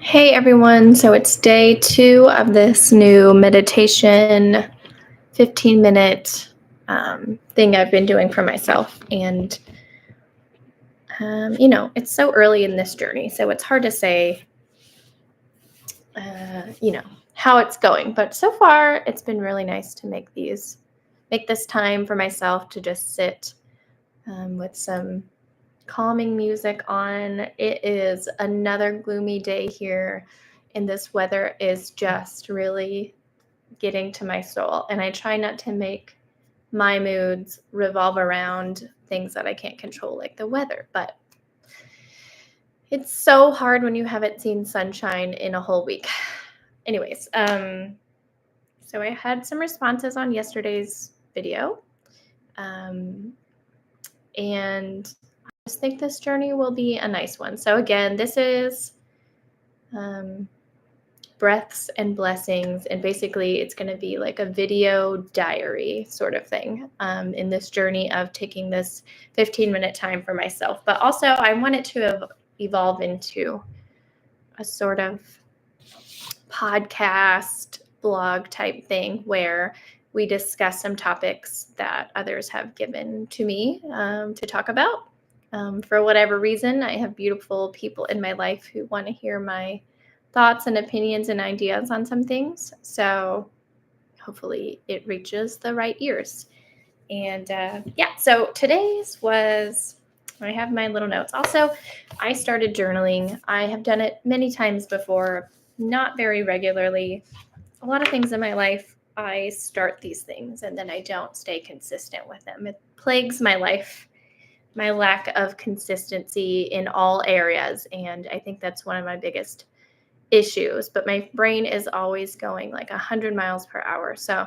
Hey everyone, so it's day 2 of this new meditation 15-minute thing I've been doing for myself. And, it's so early in this journey, so it's hard to say, how it's going. But so far, it's been really nice to make this time for myself to just sit with some calming music on. It is another gloomy day here, and this weather is just really getting to my soul. And I try not to make my moods revolve around things that I can't control, like the weather. But it's so hard when you haven't seen sunshine in a whole week. Anyways, so I had some responses on yesterday's video. And I just think this journey will be a nice one. So again, this is breaths and blessings, and basically it's going to be like a video diary sort of thing in this journey of taking this 15-minute time for myself. But also I want it to evolve into a sort of podcast blog type thing where we discuss some topics that others have given to me to talk about. For whatever reason, I have beautiful people in my life who want to hear my thoughts and opinions and ideas on some things. So hopefully it reaches the right ears. And so today's was, I have my little notes. Also, I started journaling. I have done it many times before, not very regularly. A lot of things in my life, I start these things and then I don't stay consistent with them. It plagues my life, my lack of consistency in all areas. And I think that's one of my biggest issues. But my brain is always going like 100 miles per hour. So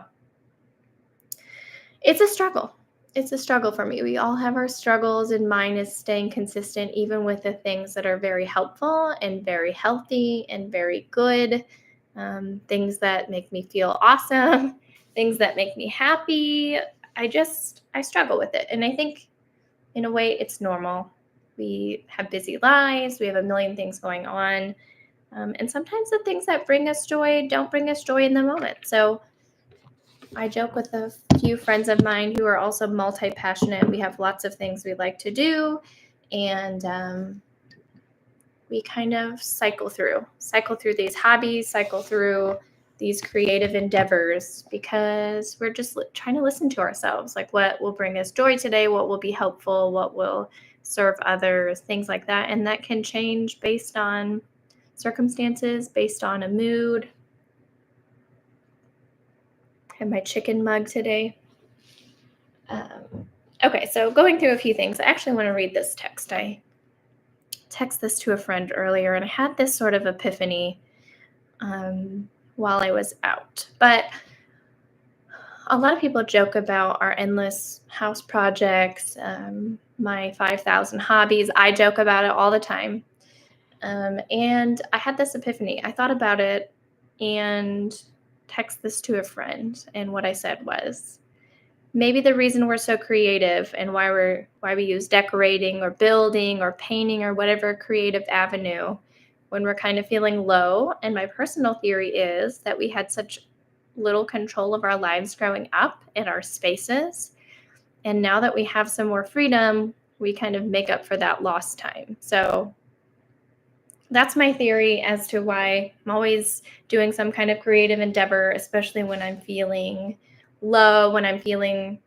it's a struggle. It's a struggle for me. We all have our struggles, and mine is staying consistent, even with the things that are very helpful and very healthy and very good. Things that make me feel awesome, things that make me happy. I struggle with it. And I think in a way it's normal. We have busy lives. We have a million things going on. And sometimes the things that bring us joy don't bring us joy in the moment. So I joke with a few friends of mine who are also multi-passionate. We have lots of things we like to do, and we kind of cycle through these hobbies, cycle through these creative endeavors, because we're just trying to listen to ourselves. Like, what will bring us joy today? What will be helpful? What will serve others? Things like that. And that can change based on circumstances, based on a mood. I have my chicken mug today. Okay, so going through a few things. I actually want to read this text. I texted this to a friend earlier, and I had this sort of epiphany while I was out. But a lot of people joke about our endless house projects, my 5,000 hobbies. I joke about it all the time. And I had this epiphany. I thought about it and text this to a friend. And what I said was, maybe the reason we're so creative and why we use decorating or building or painting or whatever creative avenue when we're kind of feeling low. And my personal theory is that we had such little control of our lives growing up in our spaces. And now that we have some more freedom, we kind of make up for that lost time. So that's my theory as to why I'm always doing some kind of creative endeavor, especially when I'm feeling low, when I'm feeling,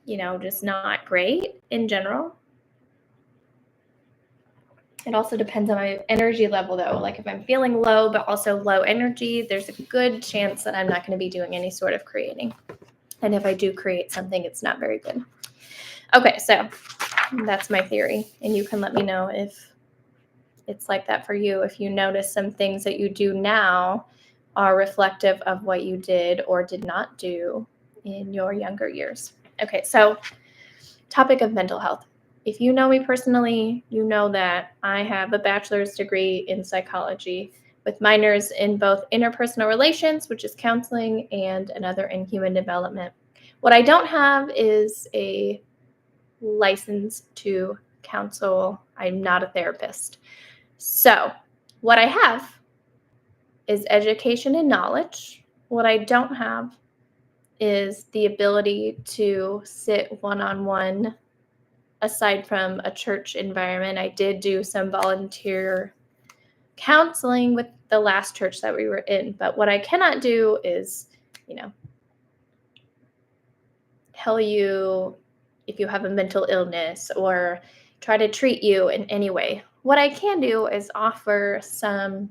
just not great in general. It also depends on my energy level, though. Like if I'm feeling low, but also low energy, there's a good chance that I'm not going to be doing any sort of creating. And if I do create something, it's not very good. Okay, so that's my theory. And you can let me know if it's like that for you. If you notice some things that you do now are reflective of what you did or did not do in your younger years. Okay, so topic of mental health. If you know me personally, you know that I have a bachelor's degree in psychology with minors in both interpersonal relations, which is counseling, and another in human development. What I don't have is a license to counsel. I'm not a therapist. So what I have is education and knowledge. What I don't have is the ability to sit one-on-one aside from a church environment. I did do some volunteer counseling with the last church that we were in, but what I cannot do is, tell you if you have a mental illness or try to treat you in any way. What I can do is offer some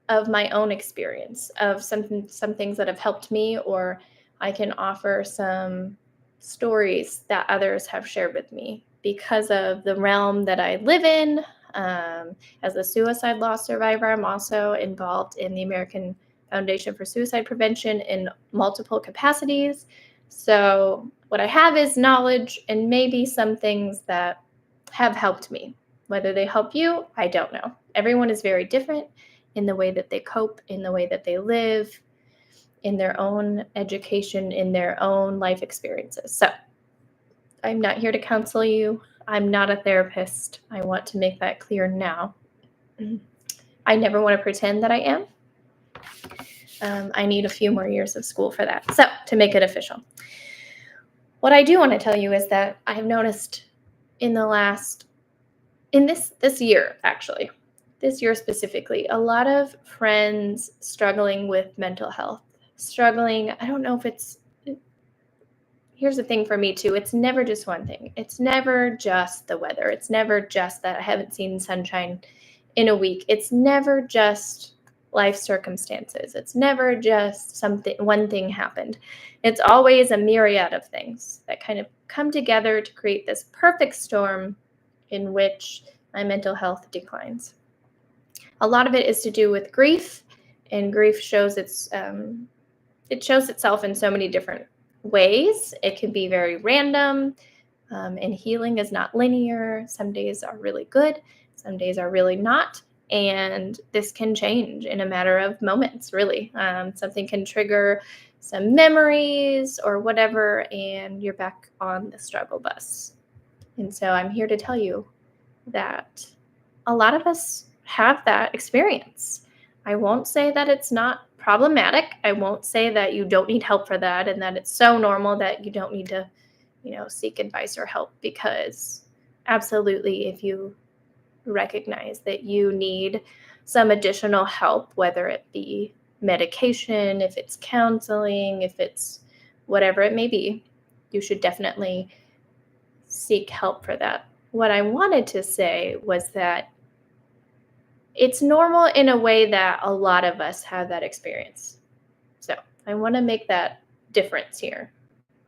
of my own experience of some things that have helped me, or I can offer some stories that others have shared with me because of the realm that I live in. As a suicide loss survivor, I'm also involved in the American Foundation for Suicide Prevention in multiple capacities. So what I have is knowledge and maybe some things that have helped me. Whether they help you, I don't know. Everyone is very different in the way that they cope, in the way that they live, in their own education, in their own life experiences. So I'm not here to counsel you. I'm not a therapist. I want to make that clear now. I never want to pretend that I am. I need a few more years of school for that. So to make it official. What I do want to tell you is that I've noticed in this year, actually, this year specifically, a lot of friends struggling with mental health, I don't know if here's the thing for me too, it's never just one thing. It's never just the weather. It's never just that I haven't seen sunshine in a week. It's never just life circumstances. It's never just one thing happened. It's always a myriad of things that kind of come together to create this perfect storm in which my mental health declines. A lot of it is to do with grief, and grief shows it shows itself in so many different ways. It can be very random, and healing is not linear. Some days are really good, some days are really not, and this can change in a matter of moments, really. Something can trigger some memories or whatever, and you're back on the struggle bus. And so I'm here to tell you that a lot of us have that experience. I won't say that it's not problematic. I won't say that you don't need help for that and that it's so normal that you don't need to, seek advice or help, because absolutely, if you recognize that you need some additional help, whether it be medication, if it's counseling, if it's whatever it may be, you should definitely seek help for that. What I wanted to say was that it's normal in a way that a lot of us have that experience. So I want to make that difference here.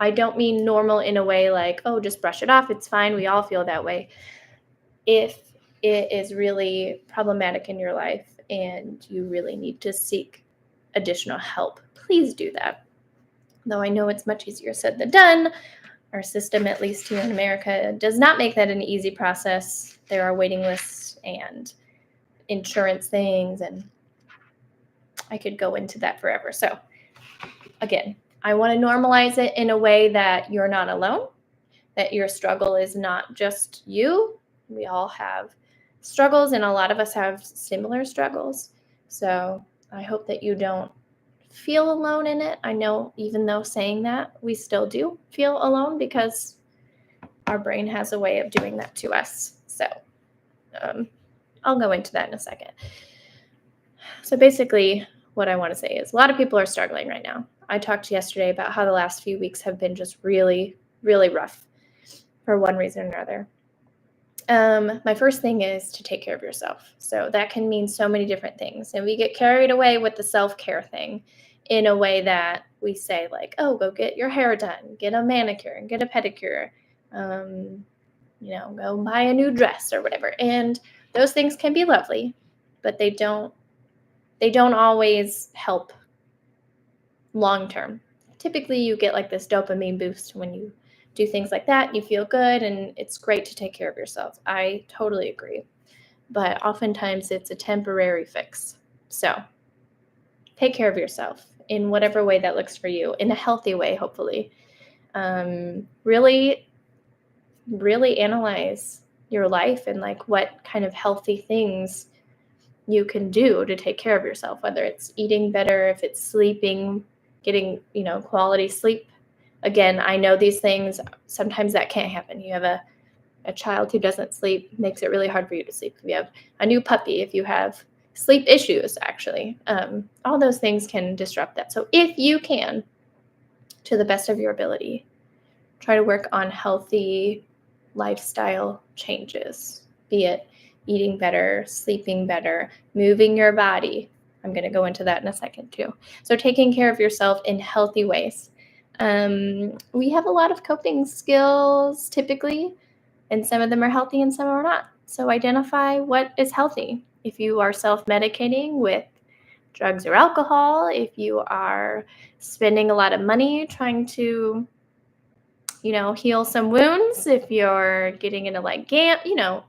I don't mean normal in a way like, oh, just brush it off. It's fine. We all feel that way. If it is really problematic in your life and you really need to seek additional help, please do that. Though I know it's much easier said than done. Our system, at least here in America, does not make that an easy process. There are waiting lists and insurance things, and I could go into that forever. So again, I want to normalize it in a way that you're not alone, that your struggle is not just you. We all have struggles, and a lot of us have similar struggles. So I hope that you don't feel alone in it. I know, even though saying that, we still do feel alone because our brain has a way of doing that to us. So I'll go into that in a second. So basically, what I want to say is a lot of people are struggling right now. I talked yesterday about how the last few weeks have been just really, really rough for one reason or another. My first thing is to take care of yourself. So that can mean so many different things. And we get carried away with the self-care thing in a way that we say like, oh, go get your hair done, get a manicure and get a pedicure, go buy a new dress or whatever. And those things can be lovely, but they don't always help long-term. Typically you get like this dopamine boost when you do things like that, you feel good, and it's great to take care of yourself. I totally agree. But oftentimes it's a temporary fix. So take care of yourself in whatever way that looks for you, in a healthy way, hopefully. Really, really analyze your life and like what kind of healthy things you can do to take care of yourself, whether it's eating better, if it's sleeping, getting, quality sleep. Again, I know these things, sometimes that can't happen. You have a child who doesn't sleep, makes it really hard for you to sleep. If you have a new puppy, if you have sleep issues, actually, all those things can disrupt that. So if you can, to the best of your ability, try to work on healthy lifestyle changes, be it eating better, sleeping better, moving your body. I'm going to go into that in a second too. So taking care of yourself in healthy ways. We have a lot of coping skills typically, and some of them are healthy and some are not. So identify what is healthy. If you are self-medicating with drugs or alcohol, if you are spending a lot of money trying to heal some wounds, if you're getting into like you know.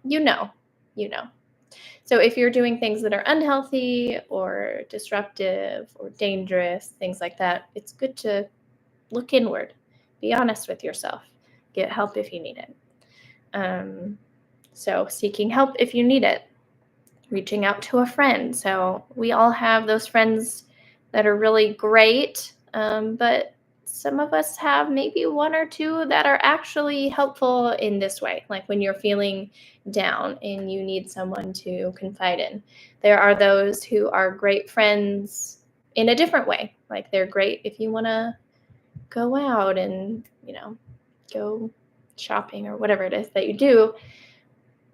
So if you're doing things that are unhealthy or disruptive or dangerous, things like that, it's good to look inward, be honest with yourself, get help if you need it. So seeking help if you need it, reaching out to a friend. So we all have those friends that are really great, but some of us have maybe one or two that are actually helpful in this way, like when you're feeling down and you need someone to confide in. There are those who are great friends in a different way, like they're great if you want to go out and, go shopping or whatever it is that you do.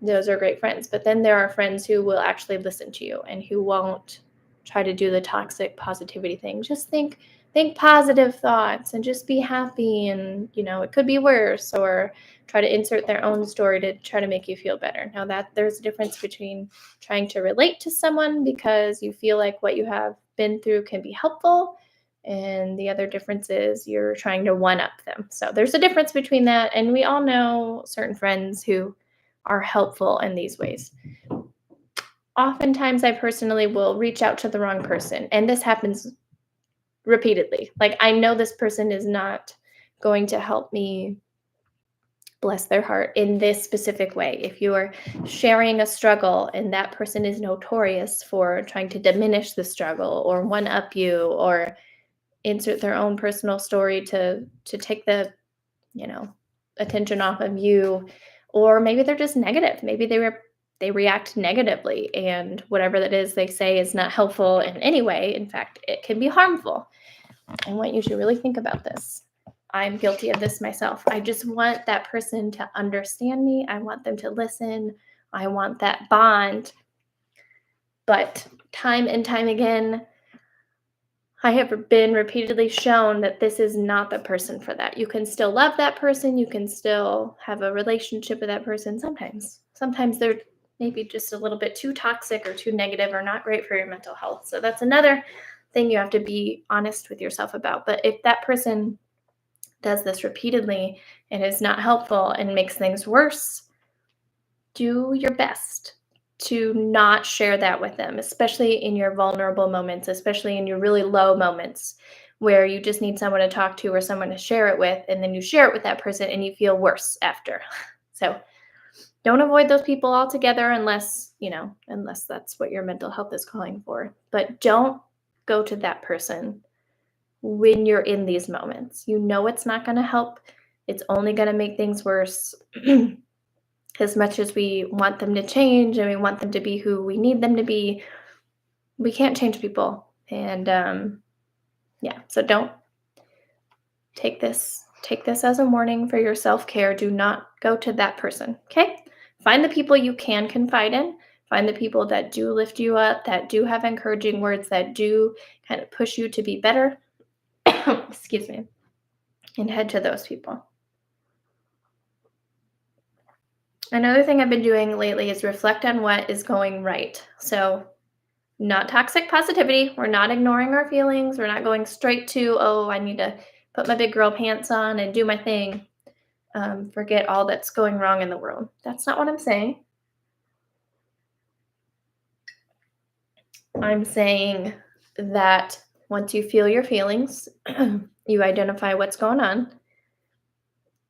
Those are great friends. But then there are friends who will actually listen to you and who won't try to do the toxic positivity thing. Just think positive thoughts and just be happy, and it could be worse, or try to insert their own story to try to make you feel better. Now that there's a difference between trying to relate to someone because you feel like what you have been through can be helpful, and the other difference is you're trying to one up them. So there's a difference between that, and we all know certain friends who are helpful in these ways. Oftentimes I personally will reach out to the wrong person, and this happens repeatedly. Like, I know this person is not going to help me, bless their heart, in this specific way. If you're sharing a struggle and that person is notorious for trying to diminish the struggle or one up you or insert their own personal story to take the, attention off of you, or maybe they're just negative. Maybe they react negatively, and whatever that is they say is not helpful in any way. In fact, it can be harmful. I want you to really think about this. I'm guilty of this myself. I just want that person to understand me. I want them to listen. I want that bond. But time and time again, I have been repeatedly shown that this is not the person for that. You can still love that person. You can still have a relationship with that person. Sometimes they're maybe just a little bit too toxic or too negative or not great for your mental health. So that's another thing you have to be honest with yourself about. But if that person does this repeatedly and is not helpful and makes things worse, do your best to not share that with them, especially in your vulnerable moments, especially in your really low moments where you just need someone to talk to or someone to share it with, and then you share it with that person and you feel worse after. So don't avoid those people altogether unless that's what your mental health is calling for. But don't go to that person when you're in these moments. It's not going to help. It's only going to make things worse. As much as we want them to change and we want them to be who we need them to be, we can't change people. And so don't take this as a warning for your self-care. Do not go to that person, okay? Find the people you can confide in. Find the people that do lift you up, that do have encouraging words, that do kind of push you to be better. Excuse me. And head to those people. Another thing I've been doing lately is reflect on what is going right. So not toxic positivity. We're not ignoring our feelings. We're not going straight to, oh, I need to put my big girl pants on and do my thing. Forget all that's going wrong in the world. That's not what I'm saying. I'm saying that once you feel your feelings, you identify what's going on.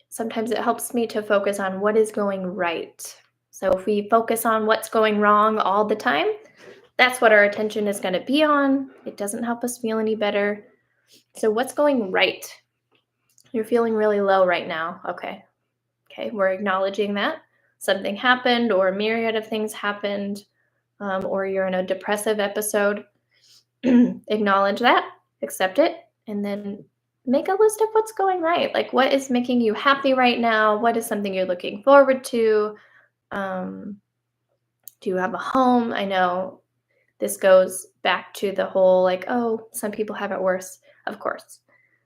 Sometimes it helps me to focus on what is going right. So if we focus on what's going wrong all the time, That's what our attention is going to be on. It doesn't help us feel any better. So what's going right? You're feeling really low right now. Okay, we're acknowledging that. Something happened, or a myriad of things happened, or you're in a depressive episode. Acknowledge that, accept it, and then make a list of what's going right. Like, what is making you happy right now? What is something you're looking forward to? Do you have a home? I know this goes back to the whole like, oh, some people have it worse. Of course.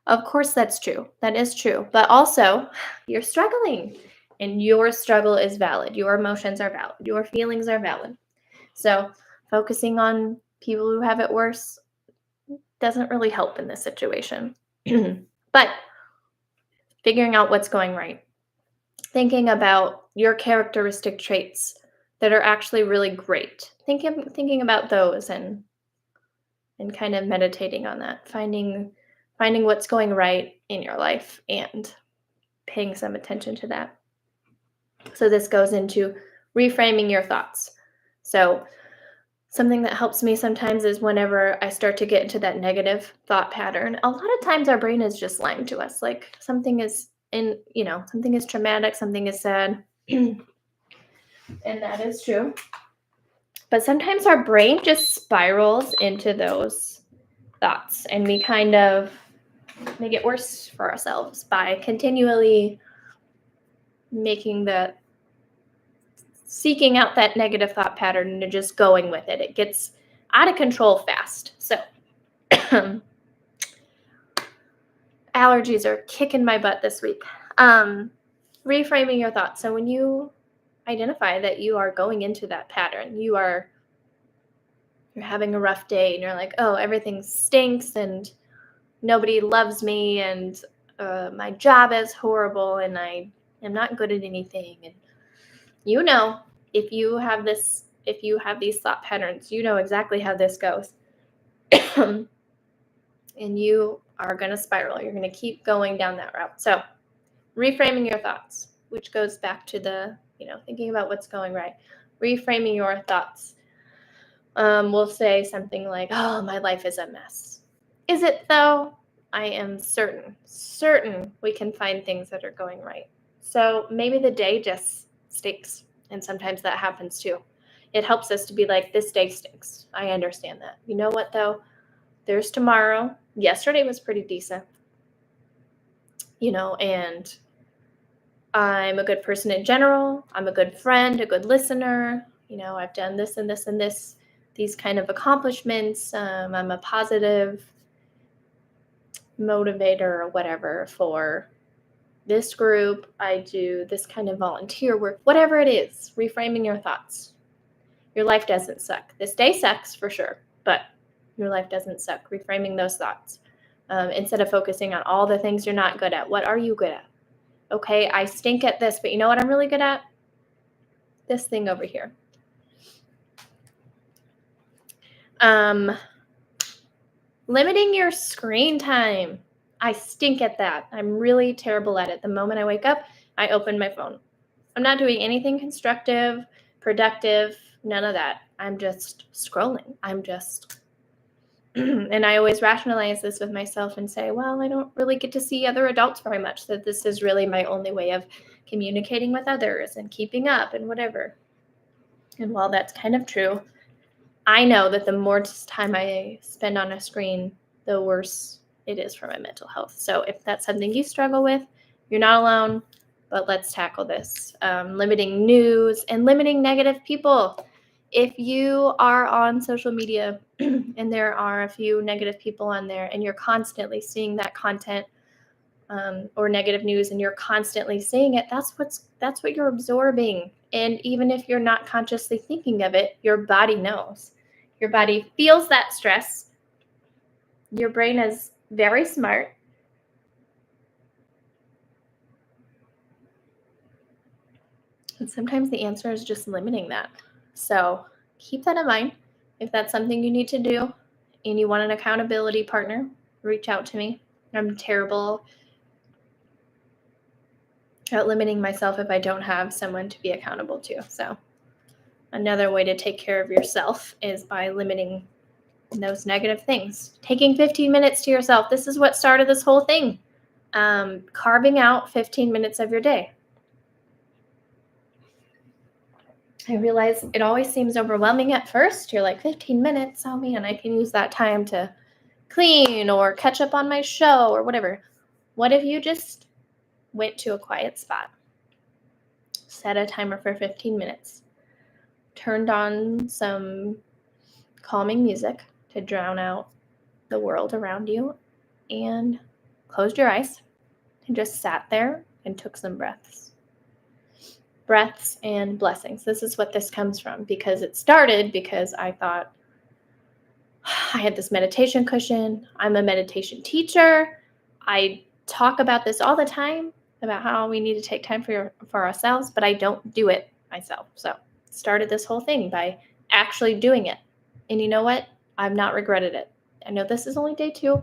Of course, that's true. That is true. But also, you're struggling, and your struggle is valid. Your emotions are valid. Your feelings are valid. So, focusing on people who have it worse doesn't really help in this situation. But figuring out what's going right, thinking about your characteristic traits that are actually really great, thinking about those and kind of meditating on that, finding what's going right in your life and paying some attention to that. So this goes into reframing your thoughts. So something that helps me sometimes is whenever I start to get into that negative thought pattern, a lot of times our brain is just lying to us. Like something is something is traumatic, something is sad. And that is true. But sometimes our brain just spirals into those thoughts, and we kind of make it worse for ourselves by continually seeking out that negative thought pattern and just going with it. It gets out of control fast. So allergies are kicking my butt this week. Reframing your thoughts. So when you identify that you are going into that pattern, you're having a rough day and you're like, oh, everything stinks and nobody loves me and my job is horrible and I am not good at anything. And if you have these thought patterns, you know exactly how this goes. And you are going to spiral. You're going to keep going down that route. So reframing your thoughts, which goes back to the, thinking about what's going right. Reframing your thoughts. We'll say something like, oh, my life is a mess. Is it though? I am certain we can find things that are going right. So maybe the day just stinks. And sometimes that happens too. It helps us to be like, this day stinks. I understand that. You know what though? There's tomorrow. Yesterday was pretty decent. And I'm a good person in general. I'm a good friend, a good listener. I've done this and this and this, these kind of accomplishments. I'm a positive motivator or whatever for this group. I do this kind of volunteer work, whatever it is. Reframing your thoughts. Your life doesn't suck. This day sucks for sure, but your life doesn't suck. Reframing those thoughts. Instead of focusing on all the things you're not good at. What are you good at? Okay, I stink at this, but you know what I'm really good at? This thing over here. Limiting your screen time. I stink at that. I'm really terrible at it. The moment I wake up, I open my phone. I'm not doing anything constructive, productive, none of that. I'm just scrolling. And I always rationalize this with myself and say, well, I don't really get to see other adults very much, that this is really my only way of communicating with others and keeping up and whatever. And while that's kind of true, I know that the more time I spend on a screen, the worse it is for my mental health. So if that's something you struggle with, you're not alone, but let's tackle this. Limiting news and limiting negative people. If you are on social media and there are a few negative people on there and you're constantly seeing that content or negative news and you're constantly seeing it, that's what you're absorbing. And even if you're not consciously thinking of it, your body knows. Your body feels that stress. Your brain is very smart. And sometimes the answer is just limiting that. So keep that in mind. If that's something you need to do and you want an accountability partner, reach out to me. I'm terrible at limiting myself if I don't have someone to be accountable to. So Another way to take care of yourself is by limiting those negative things. Taking 15 minutes to yourself. This is what started this whole thing. Carving out 15 minutes of your day. I realize it always seems overwhelming at first. You're like, 15 minutes? Oh man, I can use that time to clean or catch up on my show or whatever. What if you just went to a quiet spot, set a timer for 15 minutes, turned on some calming music to drown out the world around you, and closed your eyes and just sat there and took some breaths. Breaths and blessings. This is what this comes from, because it started because I thought, I had this meditation cushion. I'm a meditation teacher. I talk about this all the time, about how we need to take time for ourselves, but I don't do it myself. So started this whole thing by actually doing it. And you know what? I've not regretted it. I know this is only day 2,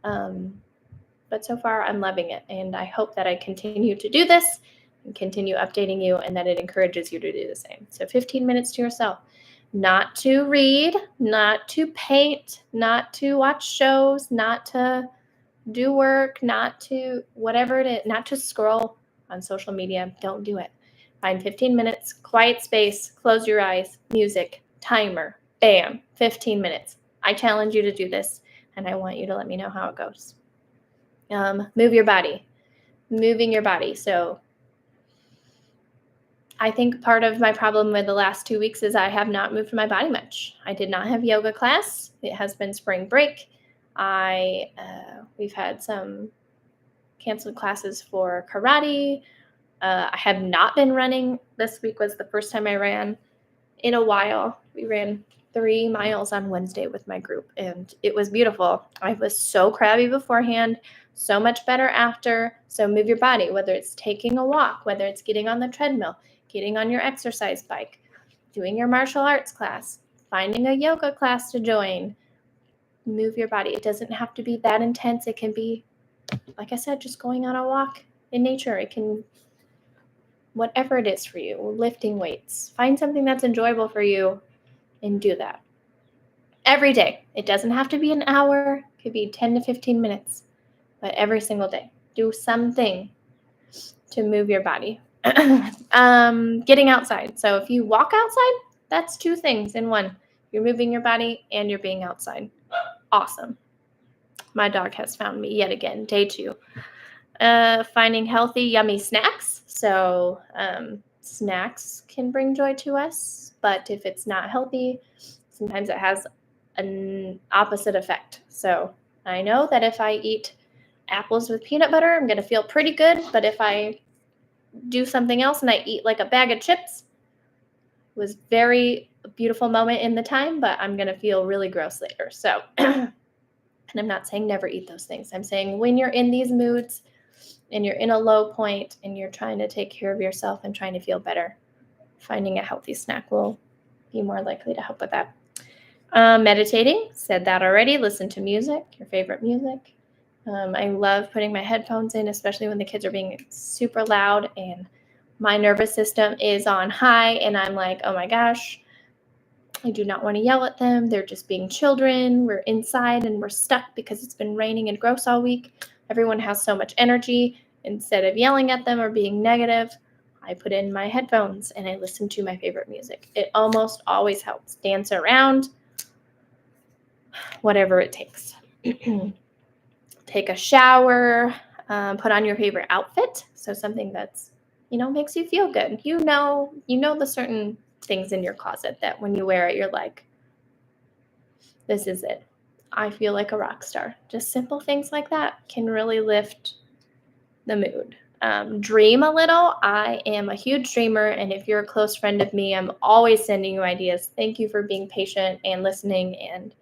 but so far I'm loving it. And I hope that I continue to do this and continue updating you, and that it encourages you to do the same. So 15 minutes to yourself. Not to read, not to paint, not to watch shows, not to do work, not to whatever it is, not to scroll on social media. Don't do it. Find 15 minutes, quiet space, close your eyes, music, timer, bam, 15 minutes. I challenge you to do this, and I want you to let me know how it goes. Move your body. Moving your body. So I think part of my problem with the last 2 weeks is I have not moved my body much. I did not have yoga class. It has been spring break. We've had some canceled classes for karate. I have not been running. This week was the first time I ran in a while. We ran 3 miles on Wednesday with my group, and it was beautiful. I was so crabby beforehand, so much better after. So move your body, whether it's taking a walk, whether it's getting on the treadmill, getting on your exercise bike, doing your martial arts class, finding a yoga class to join. Move your body. It doesn't have to be that intense. It can be, like I said, just going on a walk in nature. It can, whatever it is for you, lifting weights. Find something that's enjoyable for you and do that. Every day. It doesn't have to be an hour. It could be 10 to 15 minutes. But every single day. Do something to move your body. Getting outside. So if you walk outside, that's 2 things in one. You're moving your body and you're being outside. Awesome. My dog has found me yet again. Day 2. Finding healthy, yummy snacks. So snacks can bring joy to us, but if it's not healthy, sometimes it has an opposite effect. So I know that if I eat apples with peanut butter, I'm going to feel pretty good, but if I do something else and I eat like a bag of chips, it was very beautiful moment in the time, but I'm going to feel really gross later. So, and I'm not saying never eat those things. I'm saying when you're in these moods and you're in a low point and you're trying to take care of yourself and trying to feel better, finding a healthy snack will be more likely to help with that. Meditating, said that already. Listen to music, your favorite music. I love putting my headphones in, especially when the kids are being super loud and my nervous system is on high and I'm like, oh my gosh, I do not want to yell at them. They're just being children. We're inside and we're stuck because it's been raining and gross all week. Everyone has so much energy. Instead of yelling at them or being negative, I put in my headphones and I listen to my favorite music. It almost always helps. Dance around, whatever it takes. Take a shower, put on your favorite outfit. So something that's, makes you feel good. You know the certain things in your closet that when you wear it, you're like, this is it. I feel like a rock star. Just simple things like that can really lift the mood. Dream a little. I am a huge dreamer. And if you're a close friend of me, I'm always sending you ideas. Thank you for being patient and listening and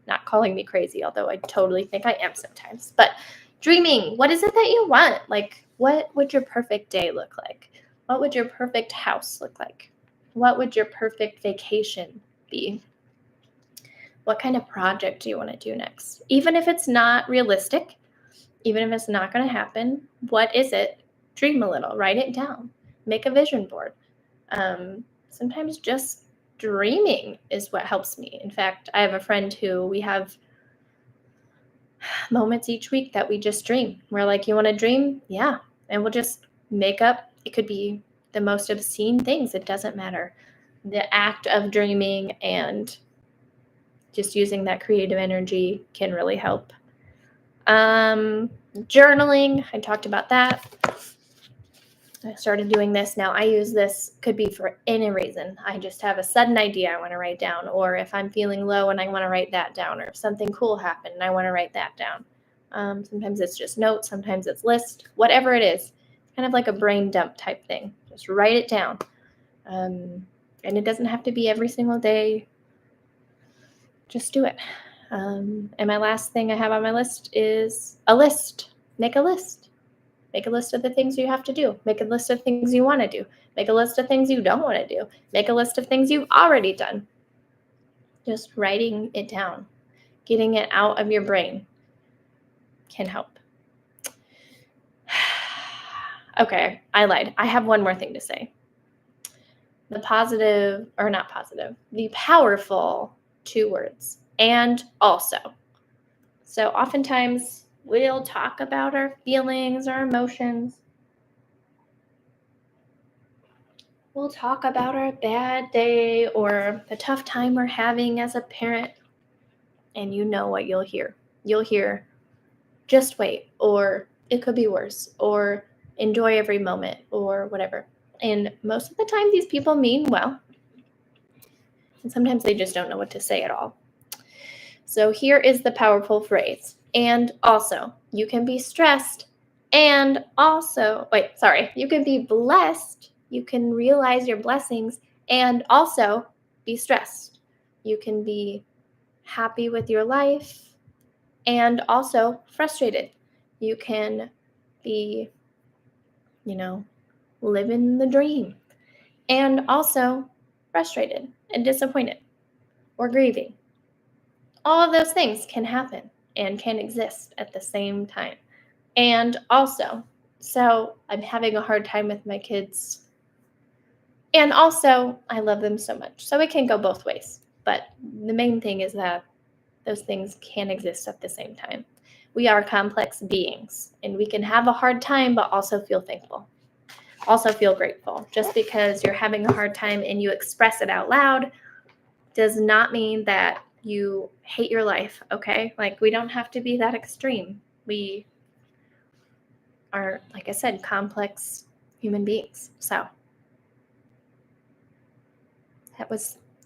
not calling me crazy, although I totally think I am sometimes. But dreaming, what is it that you want? Like, what would your perfect day look like? What would your perfect house look like? What would your perfect vacation be? What kind of project do you want to do next? Even if it's not realistic, even if it's not going to happen, what is it? Dream a little, write it down, make a vision board. Sometimes just dreaming is what helps me. In fact, I have a friend who we have moments each week that we just dream. We're like, you want to dream? Yeah. And we'll just make up. It could be the most obscene things. It doesn't matter. The act of dreaming and just using that creative energy can really help. Journaling, I talked about that. I started doing this. Now I use this, could be for any reason. I just have a sudden idea I want to write down, or if I'm feeling low and I want to write that down, or if something cool happened and I want to write that down. Sometimes it's just notes, sometimes it's list, whatever it is. Kind of like a brain dump type thing. Just write it down. And it doesn't have to be every single day. Just do it. And my last thing I have on my list is a list. Make a list. Make a list of the things you have to do. Make a list of things you want to do. Make a list of things you don't want to do. Make a list of things you've already done. Just writing it down, getting it out of your brain can help. Okay, I lied. I have one more thing to say. The powerful 2 words, and also. So oftentimes we'll talk about our feelings, our emotions. We'll talk about our bad day or the tough time we're having as a parent. And you know what you'll hear. You'll hear, just wait, or it could be worse, or enjoy every moment, or whatever. And most of the time, these people mean well. And sometimes they just don't know what to say at all. So here is the powerful phrase. And also, you can be stressed and also, you can be blessed. You can realize your blessings and also be stressed. You can be happy with your life and also frustrated. You can be, living the dream and also frustrated and disappointed or grieving. All of those things can happen and can exist at the same time. And also, so I'm having a hard time with my kids. And also, I love them so much. So it can go both ways. But the main thing is that those things can exist at the same time. We are complex beings, and we can have a hard time, but also feel thankful. Also feel grateful. Just because you're having a hard time and you express it out loud does not mean that you hate your life, okay? Like, we don't have to be that extreme. We are, like I said, complex human beings. So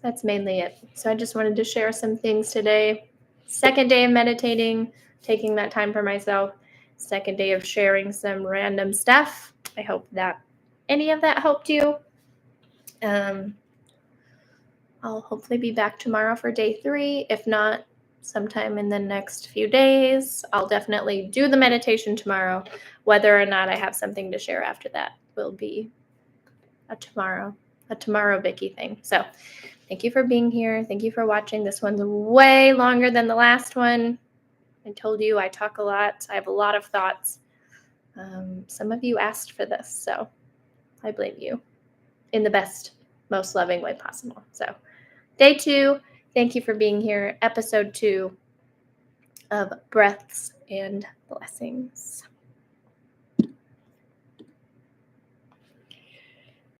that's mainly it. So I just wanted to share some things today. Second day of meditating, taking that time for myself. Second day of sharing some random stuff. I hope that any of that helped you. I'll hopefully be back tomorrow for day 3. If not, sometime in the next few days. I'll definitely do the meditation tomorrow. Whether or not I have something to share after that will be a tomorrow Vicky thing. So thank you for being here. Thank you for watching. This one's way longer than the last one. I told you I talk a lot. I have a lot of thoughts. Some of you asked for this, so I blame you in the best, most loving way possible. So day 2, thank you for being here. Episode 2 of Breaths and Blessings.